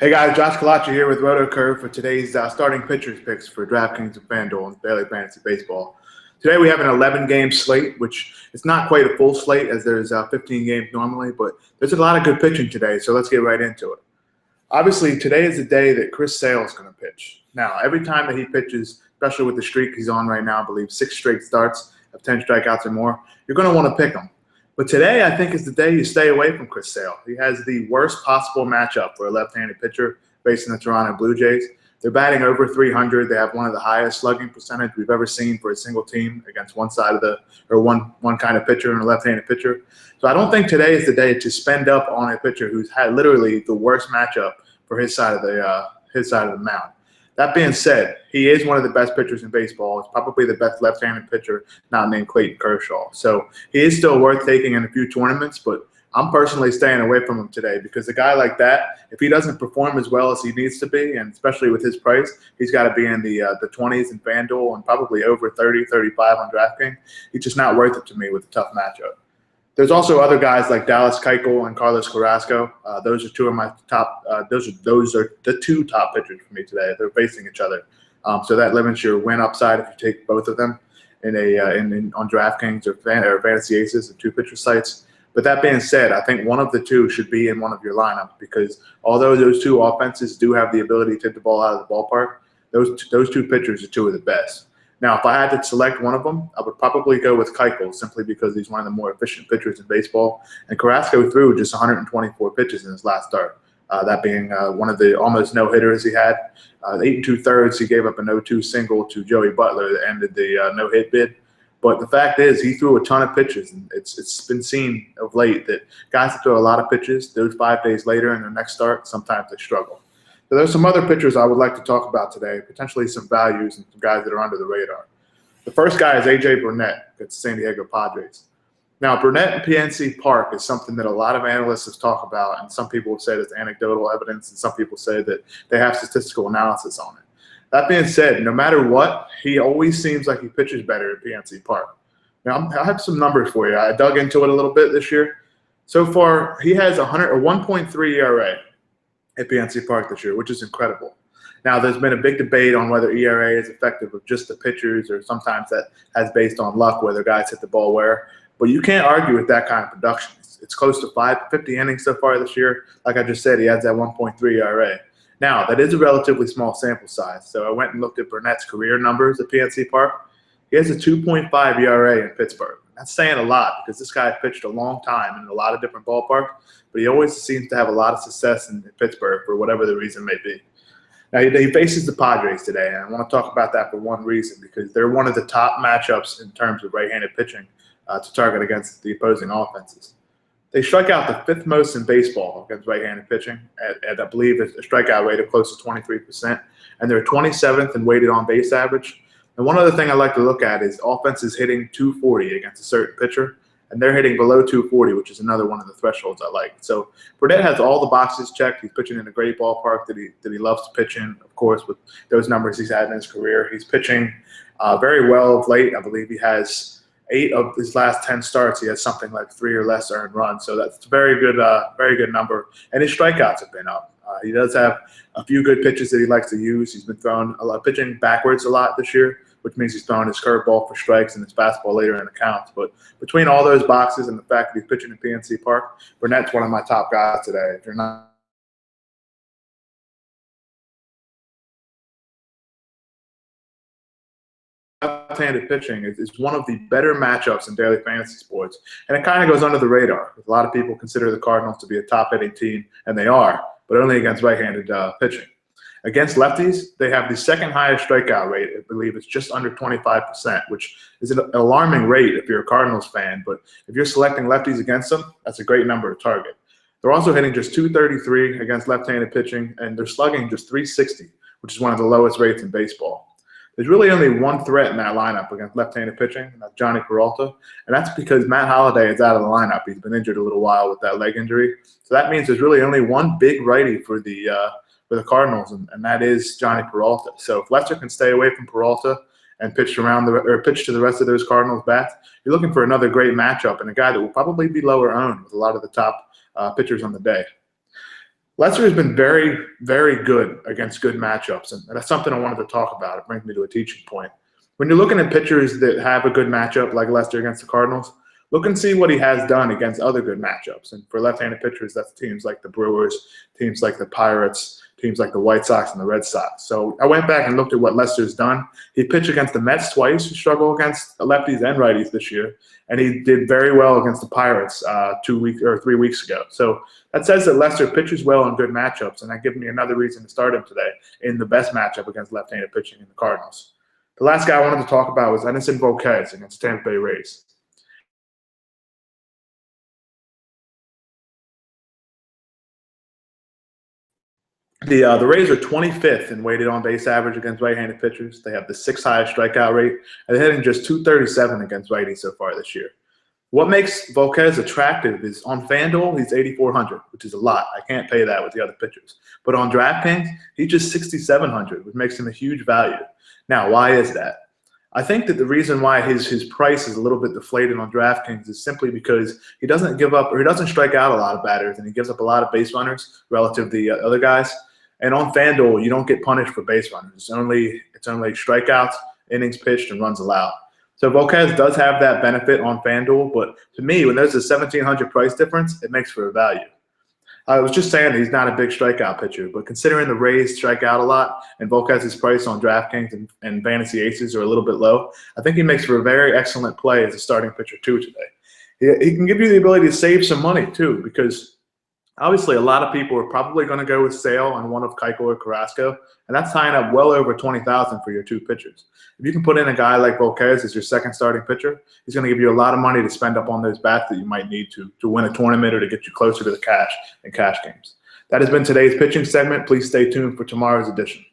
Hey guys, Josh Collacchi here with RotoCurve for today's starting pitchers picks for DraftKings and FanDuel and Daily Fantasy Baseball. Today we have an 11-game slate, which is not quite a full slate as there's 15 games normally, but there's a lot of good pitching today, so let's get right into it. Obviously, today is the day that Chris Sale is going to pitch. Now, every time that he pitches, especially with the streak he's on right now, I believe 6 straight starts of 10 strikeouts or more, you're going to want to pick him. But today, I think, is the day you stay away from Chris Sale. He has the worst possible matchup for a left-handed pitcher based in the Toronto Blue Jays. They're batting over 300. They have one of the highest slugging percentage we've ever seen for a single team against one side of the or one kind of pitcher and a left-handed pitcher. So I don't think today is the day to spend up on a pitcher who's had literally the worst matchup for his side of the mound. That being said, he is one of the best pitchers in baseball. He's probably the best left-handed pitcher not named Clayton Kershaw. So he is still worth taking in a few tournaments, but I'm personally staying away from him today because a guy like that, if he doesn't perform as well as he needs to be, and especially with his price, he's got to be in the 20s in FanDuel and probably over 30, 35 on DraftKings. He's just not worth it to me with a tough matchup. There's also other guys like Dallas Keuchel and Carlos Carrasco. Those are two of my top. Those are the two top pitchers for me today. They're facing each other, so that limits your win upside if you take both of them on DraftKings or Fantasy Aces, the two pitcher sites. But that being said, I think one of the two should be in one of your lineups because although those two offenses do have the ability to hit the ball out of the ballpark, those two pitchers are two of the best. Now, if I had to select one of them, I would probably go with Keuchel simply because he's one of the more efficient pitchers in baseball. And Carrasco threw just 124 pitches in his last start, that being one of the almost no-hitters he had. 8 2/3, he gave up a no-2 single to Joey Butler that ended the no-hit bid. But the fact is, he threw a ton of pitches, and it's been seen of late that guys that throw a lot of pitches, those 5 days later in their next start, sometimes they struggle. So there's some other pitchers I would like to talk about today, potentially some values and some guys that are under the radar. The first guy is A.J. Burnett at the San Diego Padres. Now, Burnett in PNC Park is something that a lot of analysts have talked about, and some people have said it's anecdotal evidence, and some people say that they have statistical analysis on it. That being said, no matter what, he always seems like he pitches better at PNC Park. Now, I have some numbers for you. I dug into it a little bit this year. So far, he has a 1.3 ERA. At PNC Park this year, which is incredible. Now, there's been a big debate on whether ERA is effective of just the pitchers or sometimes that has based on luck, whether guys hit the ball where. But you can't argue with that kind of production. It's close to 50 innings so far this year. Like I just said, he has that 1.3 ERA. Now, that is a relatively small sample size. So I went and looked at Burnett's career numbers at PNC Park. He has a 2.5 ERA in Pittsburgh. That's saying a lot because this guy pitched a long time in a lot of different ballparks, but he always seems to have a lot of success in Pittsburgh for whatever the reason may be. Now, he faces the Padres today, and I want to talk about that for one reason because they're one of the top matchups in terms of right-handed pitching to target against the opposing offenses. They strike out the 5th most in baseball against right-handed pitching at I believe, a strikeout rate of close to 23%, and they're 27th in weighted on-base average. And one other thing I like to look at is offenses hitting 240 against a certain pitcher, and they're hitting below 240, which is another one of the thresholds I like. So Burnett has all the boxes checked. He's pitching in a great ballpark that he loves to pitch in, of course, with those numbers he's had in his career. He's pitching very well of late. I believe he has 8 of his last 10 starts. He has something like 3 or less earned runs. So that's a very good number. And his strikeouts have been up. He does have a few good pitches that he likes to use. He's been throwing a lot, pitching backwards a lot this year, which means he's throwing his curveball for strikes and his fastball later in the counts. But between all those boxes and the fact that he's pitching at PNC Park, Burnett's one of my top guys today. If you're not left-handed pitching is one of the better matchups in daily fantasy sports, and it kind of goes under the radar. A lot of people consider the Cardinals to be a top-hitting team, and they are, but only against right-handed pitching. Against lefties, they have the 2nd highest strikeout rate. I believe it's just under 25%, which is an alarming rate if you're a Cardinals fan. But if you're selecting lefties against them, that's a great number to target. They're also hitting just 233 against left-handed pitching, and they're slugging just 360, which is one of the lowest rates in baseball. There's really only one threat in that lineup against left-handed pitching, and that's Johnny Peralta, and that's because Matt Holliday is out of the lineup. He's been injured a little while with that leg injury. So that means there's really only one big righty for the Cardinals, and that is Johnny Peralta. So if Lester can stay away from Peralta and pitch to the rest of those Cardinals bats, you're looking for another great matchup and a guy that will probably be lower owned with a lot of the top pitchers on the day. Lester has been very, very good against good matchups, and that's something I wanted to talk about. It brings me to a teaching point. When you're looking at pitchers that have a good matchup, like Lester against the Cardinals, look and see what he has done against other good matchups. And for left-handed pitchers, that's teams like the Brewers, teams like the Pirates, teams like the White Sox and the Red Sox. So I went back and looked at what Lester's done. He pitched against the Mets twice, who struggle against lefties and righties this year, and he did very well against the Pirates 3 weeks ago. So that says that Lester pitches well in good matchups, and that gives me another reason to start him today in the best matchup against left-handed pitching in the Cardinals. The last guy I wanted to talk about was Edinson Volquez against Tampa Bay Rays. The Rays are 25th in weighted on-base average against right-handed pitchers. They have the 6th highest strikeout rate, and they're hitting just .237 against righties so far this year. What makes Volquez attractive is on FanDuel, he's 8,400, which is a lot. I can't pay that with the other pitchers. But on DraftKings, he's just 6,700, which makes him a huge value. Now, why is that? I think that the reason why his price is a little bit deflated on DraftKings is simply because he doesn't give up, or he doesn't strike out a lot of batters, and he gives up a lot of base runners relative to the other guys. And on FanDuel, you don't get punished for base runners. It's only strikeouts, innings pitched, and runs allowed. So Volquez does have that benefit on FanDuel, but to me, when there's a 1,700 price difference, it makes for a value. I was just saying he's not a big strikeout pitcher, but considering the Rays strike out a lot and Volquez's price on DraftKings and Fantasy Aces are a little bit low, I think he makes for a very excellent play as a starting pitcher too today. He can give you the ability to save some money too, because obviously a lot of people are probably going to go with Sale on one of Keuchel or Carrasco, and that's tying up well over $20,000 for your two pitchers. If you can put in a guy like Volquez as your second starting pitcher, he's going to give you a lot of money to spend up on those bats that you might need to win a tournament or to get you closer to the cash in cash games. That has been today's pitching segment. Please stay tuned for tomorrow's edition.